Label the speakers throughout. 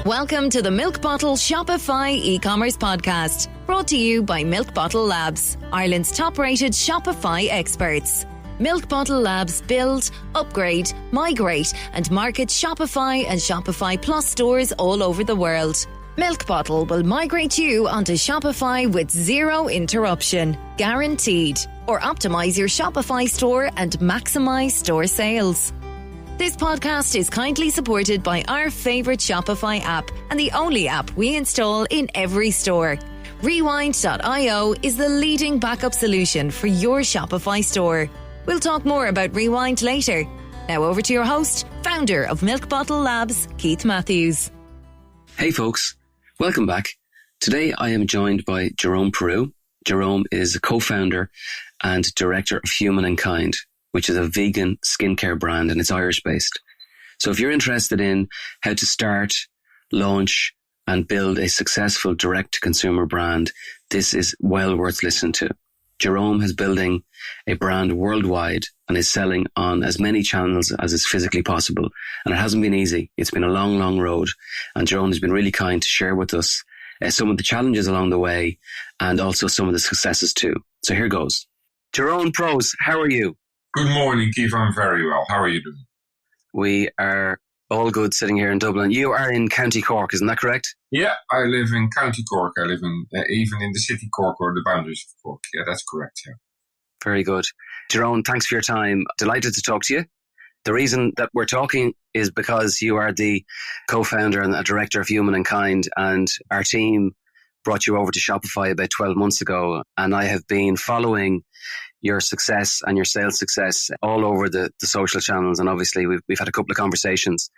Speaker 1: Welcome to the Milk Bottle Shopify e-commerce podcast, brought to you by Milk Bottle Labs, Ireland's top-rated Shopify experts. Milk Bottle Labs build, upgrade, migrate and market Shopify and Shopify Plus stores all over the world. Milk Bottle will migrate you onto Shopify with zero interruption, guaranteed, or optimize your Shopify store and maximize store sales. This podcast is kindly supported by our favourite Shopify app and the only app we install in every store. Rewind.io is the leading backup solution for your Shopify store. We'll talk more about Rewind later. Now over to your host, founder of Milk Bottle Labs, Keith Matthews.
Speaker 2: Hey folks, welcome back. Today I am joined by Jeroen Proos. Jeroen is a co-founder and director of Human+Kind, which is a vegan skincare brand, and it's Irish-based. So if you're interested in how to start, launch, and build a successful direct-to-consumer brand, this is well worth listening to. Jeroen is building a brand worldwide and is selling on as many channels as is physically possible. And it hasn't been easy. It's been a long, long road. And Jeroen has been really kind to share with us some of the challenges along the way and also some of the successes too. So here goes. Jeroen Proos, how are you?
Speaker 3: Good morning, Keith. I'm very well. How are you doing?
Speaker 2: We are all good sitting here in Dublin. You are in County Cork, isn't that correct?
Speaker 3: Yeah, I live in County Cork. I live in even in the city Cork or the boundaries of Cork. Yeah, that's correct, yeah.
Speaker 2: Very good. Jeroen, thanks for your time. Delighted to talk to you. The reason that we're talking is because you are the co-founder and a director of Human+Kind, and our team brought you over to Shopify about 12 months ago, and I have been following your success and your sales success all over the social channels, and obviously we've had a couple of conversations.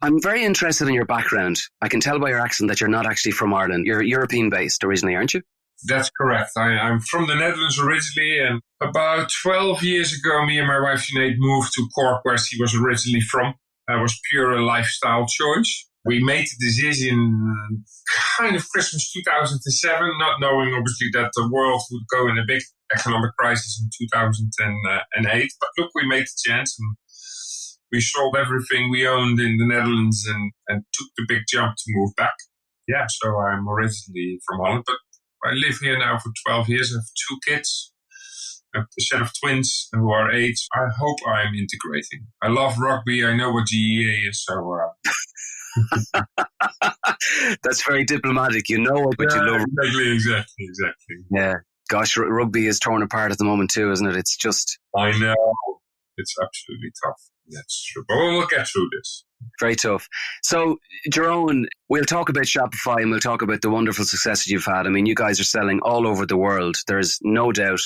Speaker 2: I'm very interested in your background. I can tell by your accent that you're not actually from Ireland. You're European-based originally, aren't you?
Speaker 3: That's correct. I'm from the Netherlands originally, and about 12 years ago, me and my wife Sinead moved to Cork, where she was originally from. That was pure a lifestyle choice. We made the decision kind of Christmas 2007, not knowing obviously that the world would go in a big economic crisis in 2008. But look, we made the chance and we sold everything we owned in the Netherlands and took the big jump to move back. Yeah, so I'm originally from Holland, but I live here now for 12 years. I have 2 kids. I have a set of twins who are 8. I hope I'm integrating. I love rugby. I know what GEA is, so...
Speaker 2: That's very diplomatic. You know it, but you love
Speaker 3: it. Exactly.
Speaker 2: Yeah. Gosh, rugby is torn apart at the moment too, isn't it? It's just...
Speaker 3: I know. It's absolutely tough. That's true. But we'll get through this.
Speaker 2: Very tough. So, Jeroen, we'll talk about Shopify and we'll talk about the wonderful successes you've had. I mean, you guys are selling all over the world. There's no doubt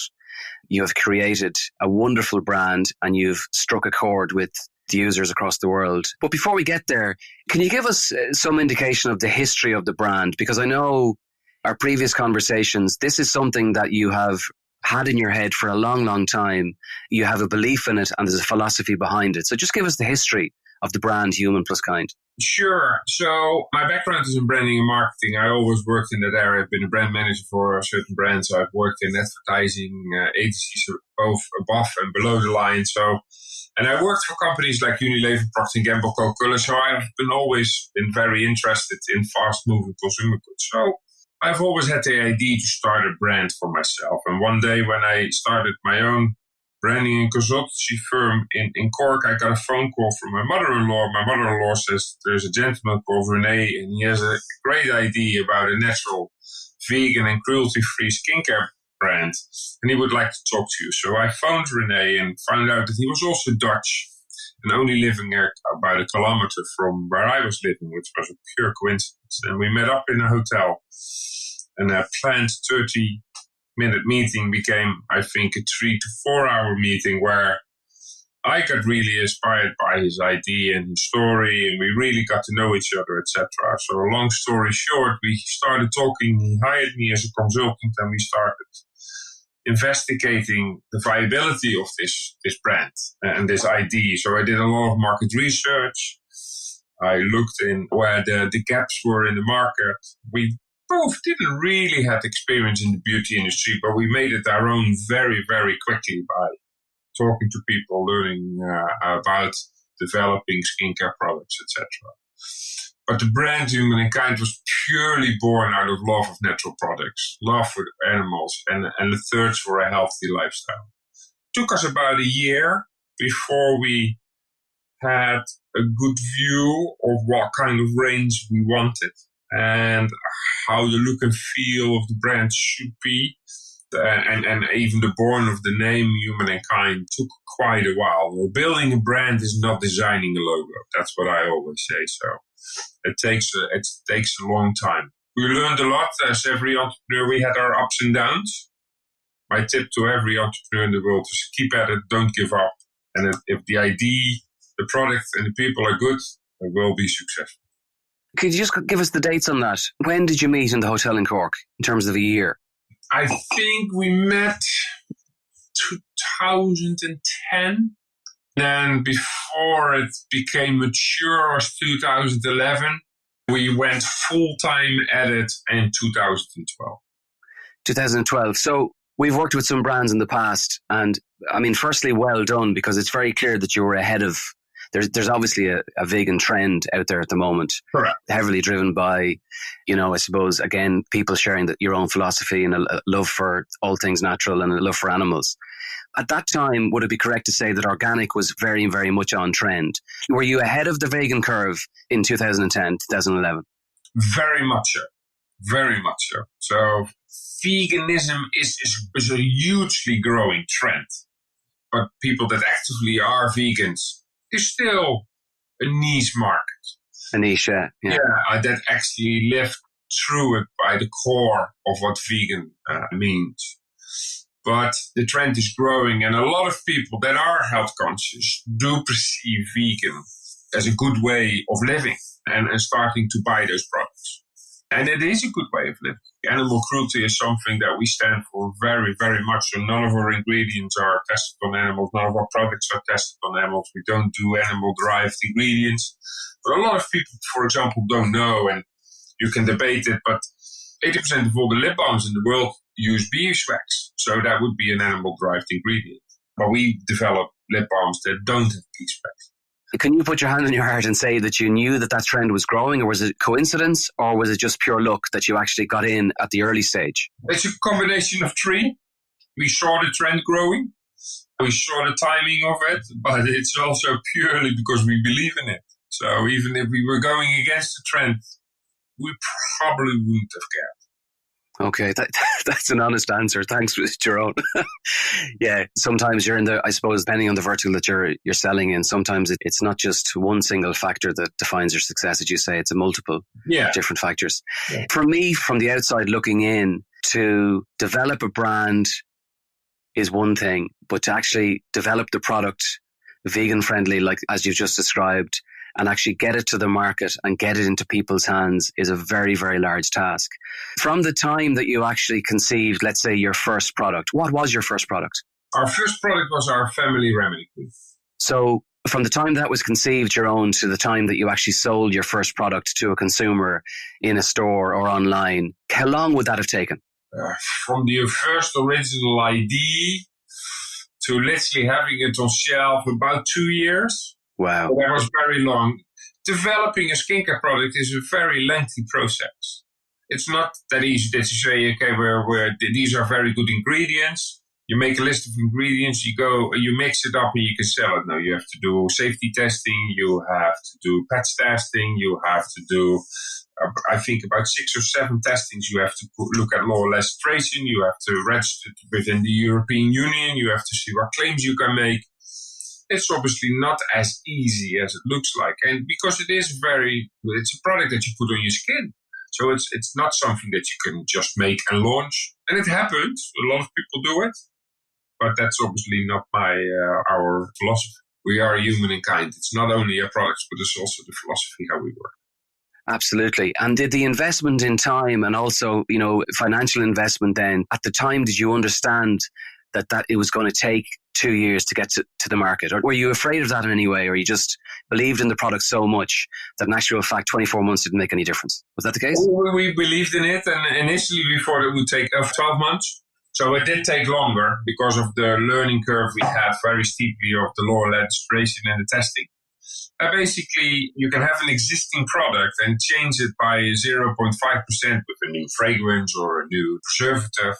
Speaker 2: you have created a wonderful brand and you've struck a chord with the users across the world. But before we get there, can you give us some indication of the history of the brand? Because I know our previous conversations, this is something that you have had in your head for a long, long time. You have a belief in it and there's a philosophy behind it. So just give us the history of the brand Human+Kind.
Speaker 3: Sure. So my background is in branding and marketing. I always worked in that area. I've been a brand manager for certain brands. I've worked in advertising agencies both above and below the line. And I worked for companies like Unilever, Procter & Gamble, Coca-Cola. So I've always been very interested in fast-moving consumer goods. So I've always had the idea to start a brand for myself. And one day when I started my own branding and consultancy firm in Cork, I got a phone call from my mother-in-law. My mother-in-law says there's a gentleman called René and he has a great idea about a natural, vegan and cruelty-free skincare brand and he would like to talk to you. So I phoned René and found out that he was also Dutch and only living about a kilometer from where I was living, which was a pure coincidence. And we met up in a hotel and a planned 30-minute meeting became, I think, a 3 to 4 hour meeting where I got really inspired by his idea and his story, and we really got to know each other, etc. So long story short, we started talking. He hired me as a consultant, and we started investigating the viability of this brand and this idea. So I did a lot of market research. I looked in where the gaps were in the market. We both didn't really have experience in the beauty industry, but we made it our own very, very quickly by talking to people, learning about developing skincare products, etc. But the brand Human+Kind was purely born out of love of natural products, love for animals, and the thirst for a healthy lifestyle. It took us about a year before we had a good view of what kind of range we wanted and how the look and feel of the brand should be. And even the born of the name Human+Kind took quite a while. Well, building a brand is not designing a logo. That's what I always say. So it takes a long time. We learned a lot as every entrepreneur. We had our ups and downs. My tip to every entrepreneur in the world is keep at it, don't give up. And if the idea, the product, and the people are good, it will be successful.
Speaker 2: Could you just give us the dates on that? When did you meet in the hotel in Cork in terms of a year?
Speaker 3: I think we met 2010. Then before it became mature was 2011. We went full-time at it in 2012.
Speaker 2: 2012. So we've worked with some brands in the past. And I mean, firstly, well done, because it's very clear that you were ahead of... There's obviously a vegan trend out there at the moment.
Speaker 3: Correct.
Speaker 2: Heavily driven by, I suppose, again, people sharing your own philosophy and a love for all things natural and a love for animals. At that time, would it be correct to say that organic was very, very much on trend? Were you ahead of the vegan curve in 2010, 2011?
Speaker 3: Very much so. Very much so. So veganism is a hugely growing trend. But people that actively are vegans, is still a niche market.
Speaker 2: A niche, yeah.
Speaker 3: That actually lived through it by the core of what vegan means. But the trend is growing, and a lot of people that are health conscious do perceive vegan as a good way of living and starting to buy those products. And it is a good way of living. Animal cruelty is something that we stand for very, very much. So none of our ingredients are tested on animals. None of our products are tested on animals. We don't do animal-derived ingredients. But a lot of people, for example, don't know, and you can debate it, but 80% of all the lip balms in the world use beeswax. So that would be an animal-derived ingredient. But we develop lip balms that don't have beeswax.
Speaker 2: Can you put your hand on your heart and say that you knew that trend was growing, or was it coincidence, or was it just pure luck that you actually got in at the early stage?
Speaker 3: It's a combination of three. We saw the trend growing. We saw the timing of it, but it's also purely because we believe in it. So even if we were going against the trend, we probably wouldn't have cared.
Speaker 2: Okay, that's an honest answer. Thanks, Jeroen. Yeah, sometimes you're in I suppose, depending on the vertical that you're selling in, sometimes it's not just one single factor that defines your success. As you say, it's a multiple different factors. Yeah. For me, from the outside looking in, to develop a brand is one thing, but to actually develop the product vegan friendly, like as you've just described, and actually get it to the market and get it into people's hands is a very, very large task. From the time that you actually conceived, let's say, your first product, what was your first product?
Speaker 3: Our first product was our family remedy.
Speaker 2: So from the time that was conceived, Jeroen, to the time that you actually sold your first product to a consumer in a store or online, how long would that have taken?
Speaker 3: From the first original idea to literally having it on shelf, about 2 years.
Speaker 2: Wow.
Speaker 3: So that was very long. Developing a skincare product is a very lengthy process. It's not that easy that you say, okay, these are very good ingredients. You make a list of ingredients, you mix it up and you can sell it. No, you have to do safety testing, you have to do patch testing, you have to do, I think, about 6 or 7 testings. You have to look at law legislation, you have to register within the European Union, you have to see what claims you can make. It's obviously not as easy as it looks like. And because it's a product that you put on your skin. So it's not something that you can just make and launch. And it happens. A lot of people do it. But that's obviously not our philosophy. We are Human+Kind. It's not only a product, but it's also the philosophy how we work.
Speaker 2: Absolutely. And did the investment in time and also, financial investment then, at the time, did you understand that it was going to take 2 years to get to the market? Or were you afraid of that in any way? Or you just believed in the product so much that in actual fact 24 months didn't make any difference? Was that the case?
Speaker 3: We believed in it, and initially we thought it would take 12 months. So it did take longer because of the learning curve we had very steeply of the law legislation and the testing. Basically, you can have an existing product and change it by 0.5% with a new fragrance or a new preservative.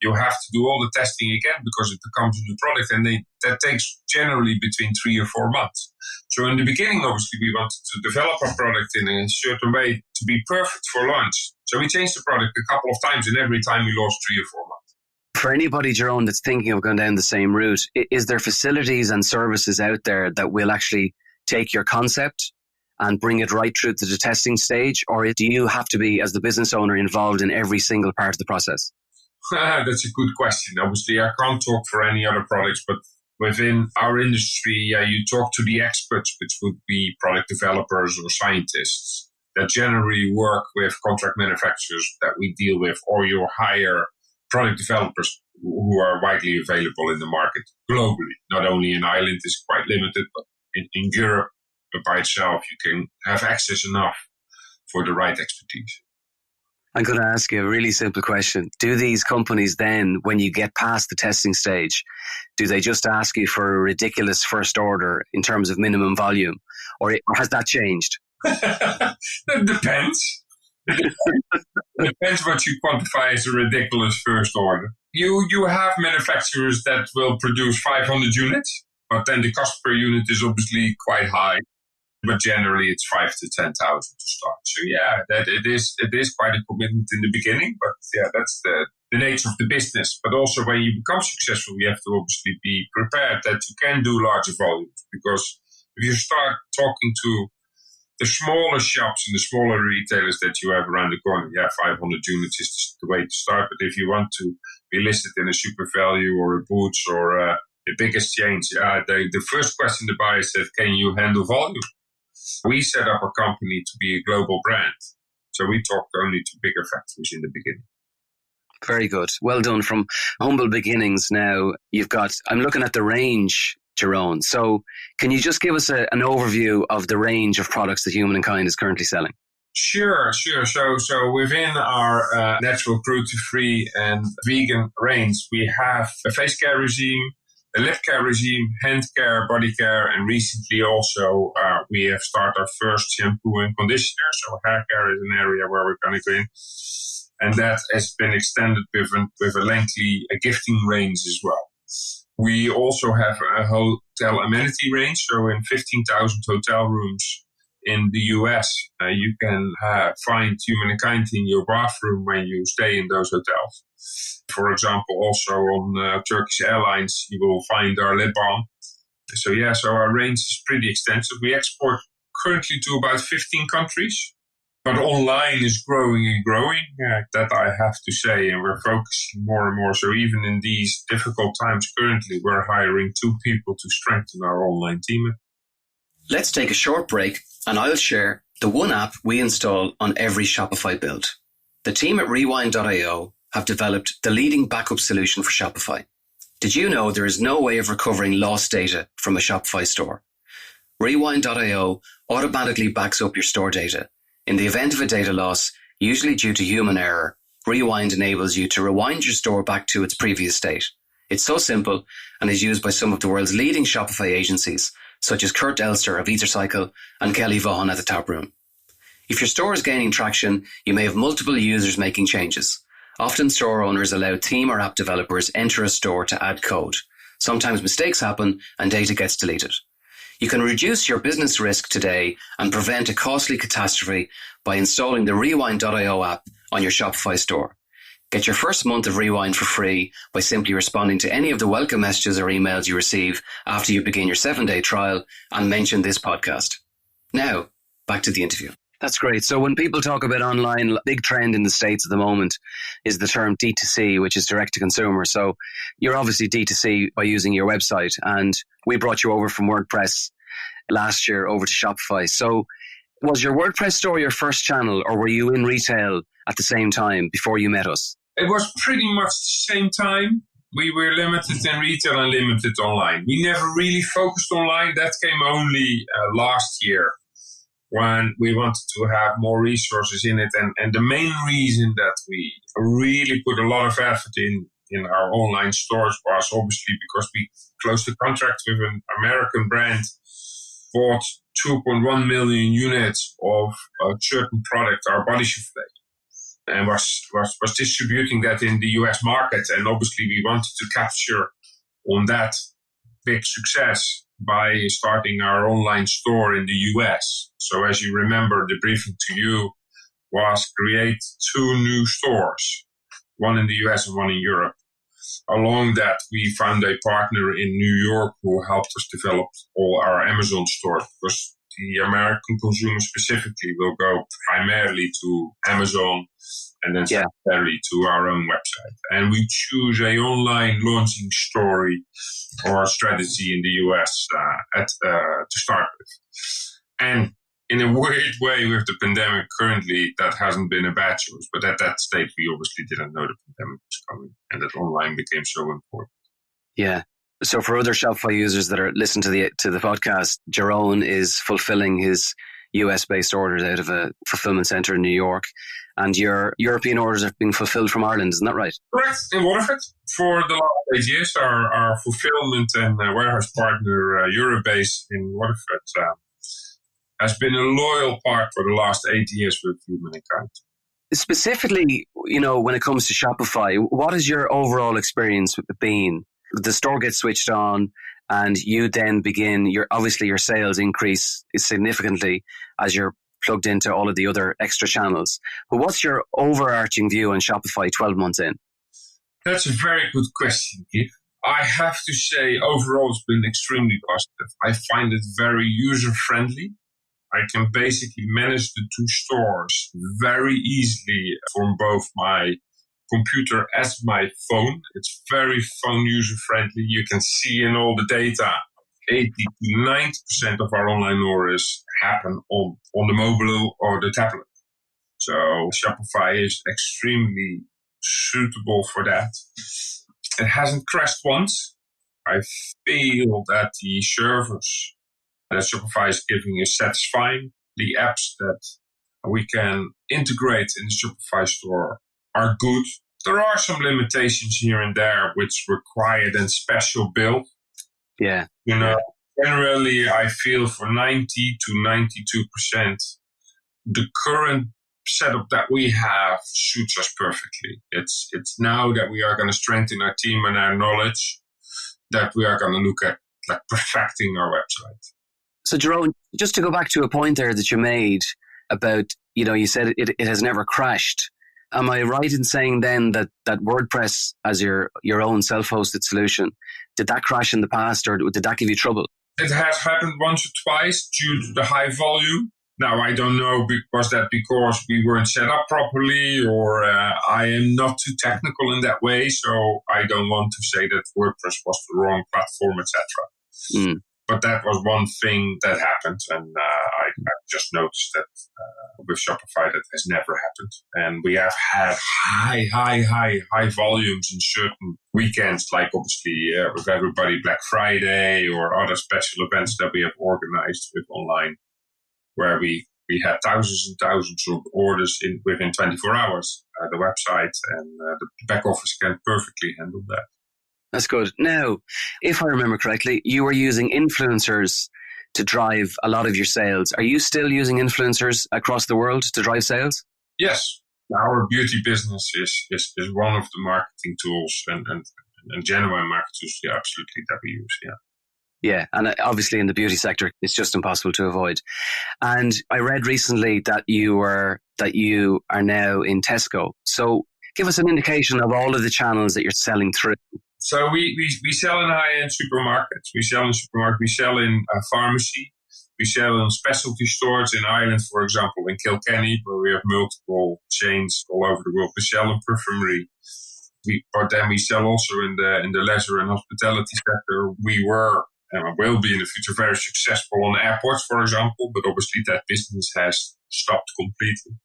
Speaker 3: You have to do all the testing again because it becomes a new product, and that takes generally between 3 or 4 months. So in the beginning, obviously, we wanted to develop our product in a certain way to be perfect for launch. So we changed the product a couple of times, and every time we lost 3 or 4 months.
Speaker 2: For anybody, Jeroen, that's thinking of going down the same route, is there facilities and services out there that will actually take your concept and bring it right through to the testing stage? Or do you have to be, as the business owner, involved in every single part of the process?
Speaker 3: That's a good question. Obviously, I can't talk for any other products, but within our industry, you talk to the experts, which would be product developers or scientists that generally work with contract manufacturers that we deal with, or you hire product developers who are widely available in the market globally. Not only in Ireland, it's quite limited, but in Europe by itself, you can have access enough for the right expertise.
Speaker 2: I'm going to ask you a really simple question. Do these companies then, when you get past the testing stage, do they just ask you for a ridiculous first order in terms of minimum volume? Or has that changed?
Speaker 3: That depends. It depends what you quantify as a ridiculous first order. You have manufacturers that will produce 500 units, but then the cost per unit is obviously quite high. But generally, it's 5,000 to 10,000 to start. So that it is quite a commitment in the beginning. But that's the nature of the business. But also, when you become successful, you have to obviously be prepared that you can do larger volumes. Because if you start talking to the smaller shops and the smaller retailers that you have around the corner, 500 units is the way to start. But if you want to be listed in a Super Value or a Boots or the biggest chains, the first question the buyer said, "Can you handle volume?" We set up a company to be a global brand. So we talked only to bigger factories in the beginning.
Speaker 2: Very good. Well done. From humble beginnings now, I'm looking at the range, Jeroen. So can you just give us an overview of the range of products that Human+Kind is currently selling?
Speaker 3: Sure. So within our natural cruelty-free and vegan range, we have a face care regime, a lip care regime, hand care, body care, and recently also we have started our first shampoo and conditioner. So hair care is an area where we're going to go in. And that has been extended with a lengthy gifting range as well. We also have a hotel amenity range. So in 15,000 hotel rooms in the US, you can find Human+Kind in your bathroom when you stay in those hotels. For example, also on Turkish Airlines, you will find our lip balm. So our range is pretty extensive. We export currently to about 15 countries, but online is growing and growing. That I have to say, and we're focusing more and more. So even in these difficult times currently, we're hiring 2 people to strengthen our online team.
Speaker 2: Let's take a short break, and I'll share the one app we install on every Shopify build. The team at Rewindio have developed the leading backup solution for Shopify. Did you know there is no way of recovering lost data from a Shopify store? Rewindio automatically backs up your store data. In the event of a data loss, usually due to human error, Rewind enables you to rewind your store back to its previous state. It's so simple and is used by some of the world's leading Shopify agencies, such as Kurt Elster of EtherCycle and Kelly Vaughan at the Tap Room. If your store is gaining traction, you may have multiple users making changes. Often store owners allow team or app developers enter a store to add code. Sometimes mistakes happen and data gets deleted. You can reduce your business risk today and prevent a costly catastrophe by installing the Rewindio app on your Shopify store. Get your first month of Rewind for free by simply responding to any of the welcome messages or emails you receive after you begin your 7-day trial and mention this podcast. Now, back to the interview. That's great. So when people talk about online, big trend in the States at the moment is the term D2C, which is direct to consumer. So you're obviously D2C by using your website, and we brought you over from WordPress last year over to Shopify. So was your WordPress store your first channel, or were you in retail at the same time before you met us?
Speaker 3: It was pretty much the same time. We were limited in retail and limited online. We never really focused online. That came only last year, when we wanted to have more resources in it. And the main reason that we really put a lot of effort in our online stores was obviously because we closed a contract with an American brand bought 2.1 million units of a certain product, our body souffle, and was distributing that in the US market. And obviously we wanted to capture on that big success by starting our online store in the US. So as you remember, the briefing to you was create 2 new stores, one in the US and one in Europe. Along that, we found a partner in New York who helped us develop all our Amazon stores, because the American consumer specifically will go primarily to Amazon and then secondarily to our own website. And we choose a online launching story or strategy in the US to start with. And in a weird way, with the pandemic currently, that hasn't been a bad choice. But at that stage, we obviously didn't know the pandemic was coming, and that online became so important.
Speaker 2: Yeah. So for other Shopify users that are listening to the podcast, Jeroen is fulfilling his US-based orders out of a fulfillment center in New York, and your European orders are being fulfilled from Ireland. Isn't that right?
Speaker 3: Correct. In Waterford. For the last 8 years, our fulfillment and warehouse partner, Eurobase in Waterford, has been a loyal part for the last 8 years with Human+Kind.
Speaker 2: Specifically, when it comes to Shopify, what is your overall experience been? The store gets switched on and you then begin, your sales increase significantly as you're plugged into all of the other extra channels. But what's your overarching view on Shopify 12 months in?
Speaker 3: That's a very good question, Keith. I have to say, overall, it's been extremely positive. I find it very user-friendly. I can basically manage the 2 stores very easily from both my computer as my phone. It's very phone user-friendly. You can see in all the data, 80 to 90% of our online orders happen on the mobile or the tablet. So Shopify is extremely suitable for that. It hasn't crashed once. I feel that the service that Shopify is giving is satisfying. The apps that we can integrate in the Shopify store are good. There are some limitations here and there which require then special build.
Speaker 2: Yeah.
Speaker 3: Generally, I feel for 90 to 92%, the current setup that we have suits us perfectly. It's now that we are going to strengthen our team and our knowledge that we are going to look at perfecting our website.
Speaker 2: So, Jeroen, just to go back to a point there that you made about, you said it has never crashed. Am I right in saying then that WordPress as your own self-hosted solution, did that crash in the past or did that give you trouble?
Speaker 3: It has happened once or twice due to the high volume. Now, I don't know, was that because we weren't set up properly or I am not too technical in that way, so I don't want to say that WordPress was the wrong platform, etc. But that was one thing that happened, and I just noticed that with Shopify that has never happened. And we have had high volumes in certain weekends, like obviously with everybody Black Friday or other special events that we have organized with online, where we had thousands and thousands of orders within 24 hours. The website and the back office can perfectly handle that.
Speaker 2: That's good. Now, if I remember correctly, you were using influencers to drive a lot of your sales. Are you still using influencers across the world to drive sales?
Speaker 3: Yes. Our beauty business is one of the marketing tools and genuine marketing tools, absolutely, that we use,
Speaker 2: Yeah, and obviously in the beauty sector, it's just impossible to avoid. And I read recently that you are now in Tesco. So give us an indication of all of the channels that you're selling through.
Speaker 3: So we sell in high-end supermarkets. We sell in pharmacy. We sell in specialty stores in Ireland, for example, in Kilkenny, where we have multiple chains all over the world. We sell in perfumery. But then we sell also in the leisure and hospitality sector. We were and will be in the future very successful on airports, for example, but obviously that business has stopped completely.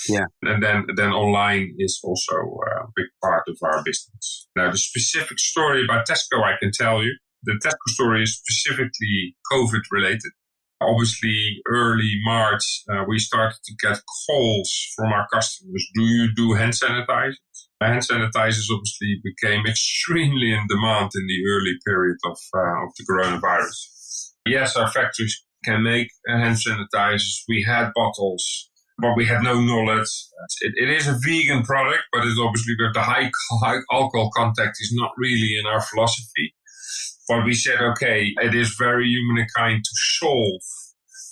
Speaker 2: Yeah.
Speaker 3: And then online is also a big part of our business. Now, the specific story about Tesco, I can tell you, the Tesco story is specifically COVID related. Obviously, early March, we started to get calls from our customers. Do you do hand sanitizers? Hand sanitizers obviously became extremely in demand in the early period of the coronavirus. Yes, our factories can make hand sanitizers. We had bottles, but we had no knowledge. It is a vegan product, but it's obviously with the high alcohol content is not really in our philosophy. But we said, okay, it is very Human+Kind to solve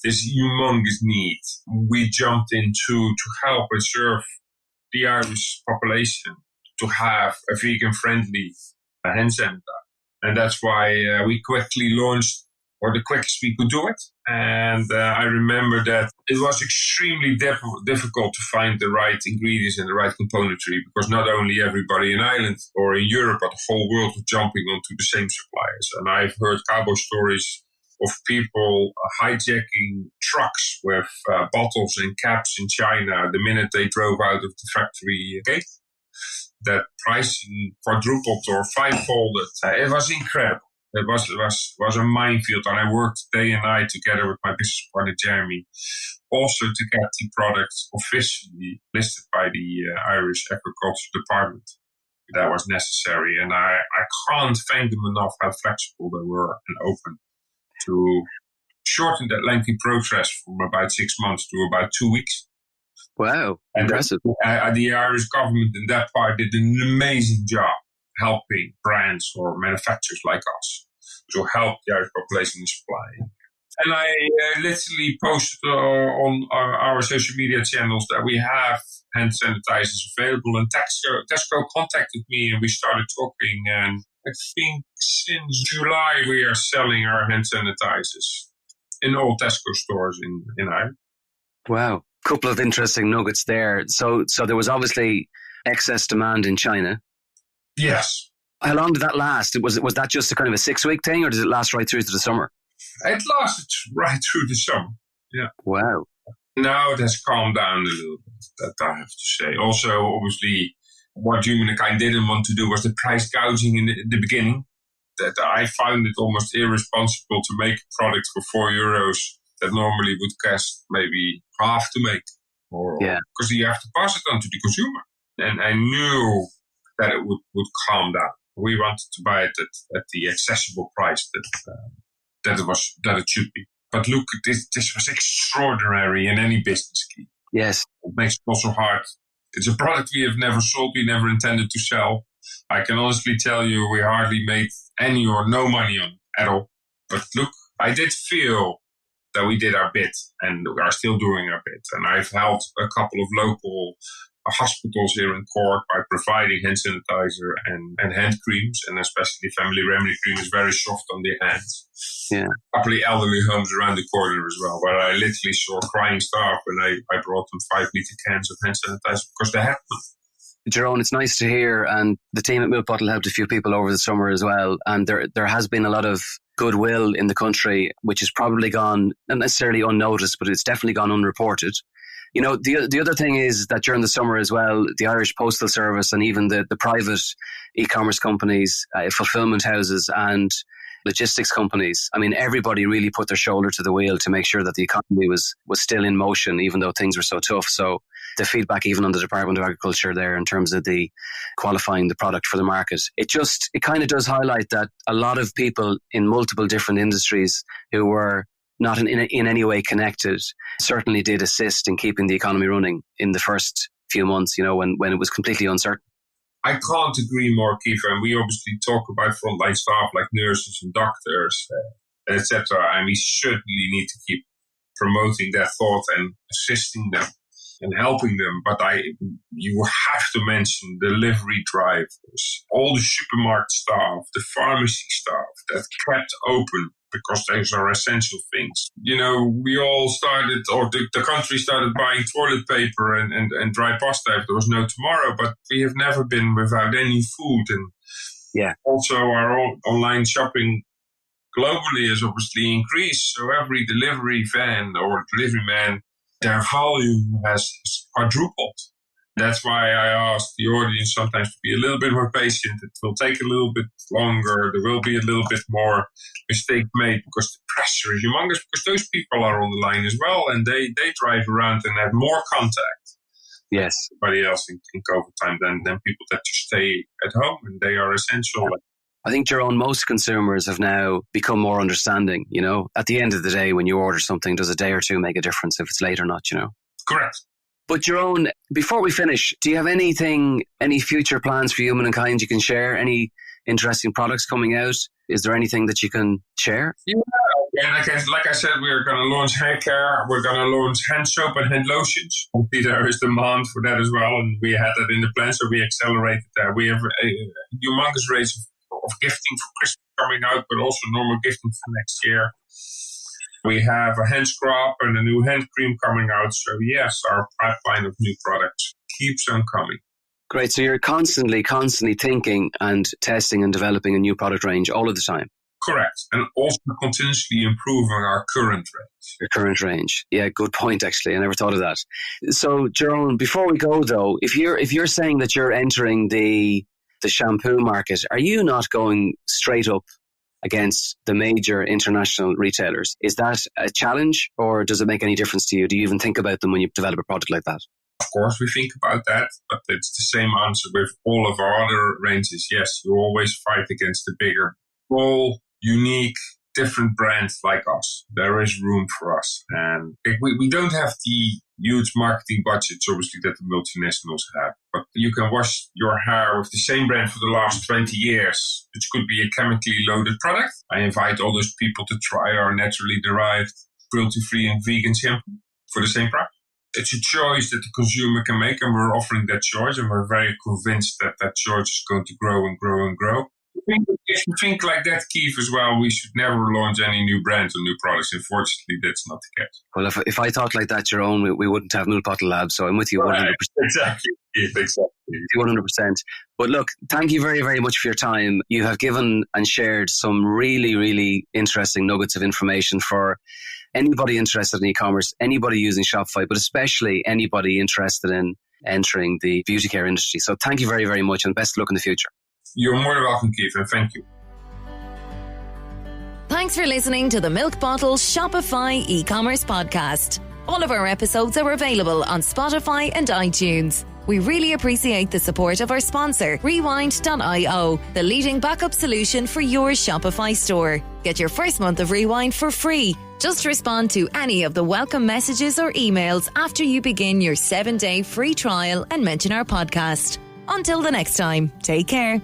Speaker 3: this humongous need. We jumped into to help and serve the Irish population to have a vegan-friendly hand sanitizer. And that's why we quickly launched, or the quickest we could do it. And I remember that it was extremely difficult to find the right ingredients and the right componentry, because not only everybody in Ireland or in Europe, but the whole world was jumping onto the same suppliers. And I've heard cowboy stories of people hijacking trucks with bottles and caps in China the minute they drove out of the factory gate. That pricing quadrupled or fivefolded. It was incredible. It was a minefield, and I worked day and night together with my business partner Jeremy, also to get the products officially listed by the Irish Agriculture Department. That was necessary, and I can't thank them enough how flexible they were and open to shorten that lengthy process from about 6 months to about 2 weeks.
Speaker 2: Wow, impressive.
Speaker 3: The Irish government in that part did an amazing job helping brands or manufacturers like us to help the Irish population in supply. And I literally posted on our social media channels that we have hand sanitizers available. And Tesco contacted me and we started talking. And I think since July we are selling our hand sanitizers in all Tesco stores in Ireland.
Speaker 2: Wow. Couple of interesting nuggets there. So there was obviously excess demand in China.
Speaker 3: Yes.
Speaker 2: How long did that last? Was that just a kind of a 6-week thing, or did it last right through to the summer?
Speaker 3: It lasted right through the summer. Yeah.
Speaker 2: Wow.
Speaker 3: Now it has calmed down a little bit, that I have to say. Also, obviously, what Human+Kind didn't want to do was the price gouging in the beginning. That I found it almost irresponsible to make a product for €4 that normally would cost maybe half to make. Because you have to pass it on to the consumer. And I knew that it would calm down. We wanted to buy it at the accessible price that it should be. But look, this was extraordinary in any business.
Speaker 2: Yes.
Speaker 3: It makes it also hard. It's a product we have never sold, we never intended to sell. I can honestly tell you we hardly made any or no money on it at all. But look, I did feel that we did our bit and we are still doing our bit. And I've helped a couple of local hospitals here in Cork by providing hand sanitizer and hand creams, and especially Family Remedy cream is very soft on the hands.
Speaker 2: Yeah.
Speaker 3: A couple of elderly homes around the corner as well, where I literally saw crying staff when I brought them 5-liter cans of hand sanitizer because they had them.
Speaker 2: Jeroen, it's nice to hear, and the team at Milk Bottle helped a few people over the summer as well, and there has been a lot of goodwill in the country, which has probably gone, not necessarily unnoticed, but it's definitely gone unreported. You know, the other thing is that during the summer as well, the Irish Postal Service and even the private e-commerce companies, fulfillment houses and logistics companies, I mean, everybody really put their shoulder to the wheel to make sure that the economy was still in motion, even though things were so tough. So the feedback even on the Department of Agriculture there in terms of the qualifying the product for the market, it kind of does highlight that a lot of people in multiple different industries who were not in any way connected certainly did assist in keeping the economy running in the first few months, you know, when it was completely uncertain.
Speaker 3: I can't agree more, Kiefer. And we obviously talk about frontline staff like nurses and doctors, etc. And we certainly need to keep promoting that thought and assisting them and helping them. But you have to mention delivery drivers, all the supermarket staff, the pharmacy staff that kept open because those are essential things. You know, we all started, or the country started buying toilet paper and dry pasta if there was no tomorrow, but we have never been without any food. And also our online shopping globally has obviously increased. So every delivery van or delivery man, their volume has quadrupled. That's why I ask the audience sometimes to be a little bit more patient. It will take a little bit longer. There will be a little bit more mistake made because the pressure is humongous, because those people are on the line as well and they drive around and have more contact.
Speaker 2: Yes.
Speaker 3: Everybody else in COVID time than people that just stay at home, and they are essential.
Speaker 2: I think, Jeroen, most consumers have now become more understanding. You know, at the end of the day, when you order something, does a day or two make a difference if it's late or not, you know?
Speaker 3: Correct.
Speaker 2: But Jeroen, before we finish, do you have any future plans for Human+Kind you can share? Any interesting products coming out? Is there anything that you can share?
Speaker 3: Yeah, like I said, we're going to launch hair care. We're going to launch hand soap and hand lotions. There is demand for that as well, and we had that in the plan, so we accelerated that. We have a humongous range of gifting for Christmas coming out, but also normal gifting for next year. We have a hand scrub and a new hand cream coming out. So yes, our pipeline of new products keeps on coming.
Speaker 2: Great. So you're constantly thinking and testing and developing a new product range all of the time.
Speaker 3: Correct. And also continuously improving our current range.
Speaker 2: Your current range. Yeah, good point, actually. I never thought of that. So, Jeroen, before we go, though, if you're saying that you're entering the shampoo market, are you not going straight up against the major international retailers? Is that a challenge, or does it make any difference to you? Do you even think about them when you develop a product like that?
Speaker 3: Of course, we think about that, but it's the same answer with all of our other ranges. Yes, you always fight against the bigger, all unique, different brands like us. There is room for us. And we don't have the huge marketing budgets, obviously, that the multinationals have. But you can wash your hair with the same brand for the last 20 years, which could be a chemically loaded product. I invite all those people to try our naturally derived, cruelty-free and vegan shampoo for the same price. It's a choice that the consumer can make, and we're offering that choice, and we're very convinced that that choice is going to grow and grow and grow. If you think like that, Keith, as well, we should never launch any new brands or new products. Unfortunately, that's not the case.
Speaker 2: Well, if I thought like that, Jeroen, we wouldn't have Milk Bottle Labs, so I'm with you 100%.
Speaker 3: Right. Exactly.
Speaker 2: 100%. But look, thank you very, very much for your time. You have given and shared some really, really interesting nuggets of information for anybody interested in e-commerce, anybody using Shopify, but especially anybody interested in entering the beauty care industry. So thank you very, very much, and best of luck in the future.
Speaker 3: You're more than welcome, Keith, and thank you.
Speaker 1: Thanks for listening to the Milk Bottle Shopify e-commerce podcast. All of our episodes are available on Spotify and iTunes. We really appreciate the support of our sponsor, Rewindio, the leading backup solution for your Shopify store. Get your first month of Rewind for free. Just respond to any of the welcome messages or emails after you begin your 7-day free trial and mention our podcast. Until the next time, take care.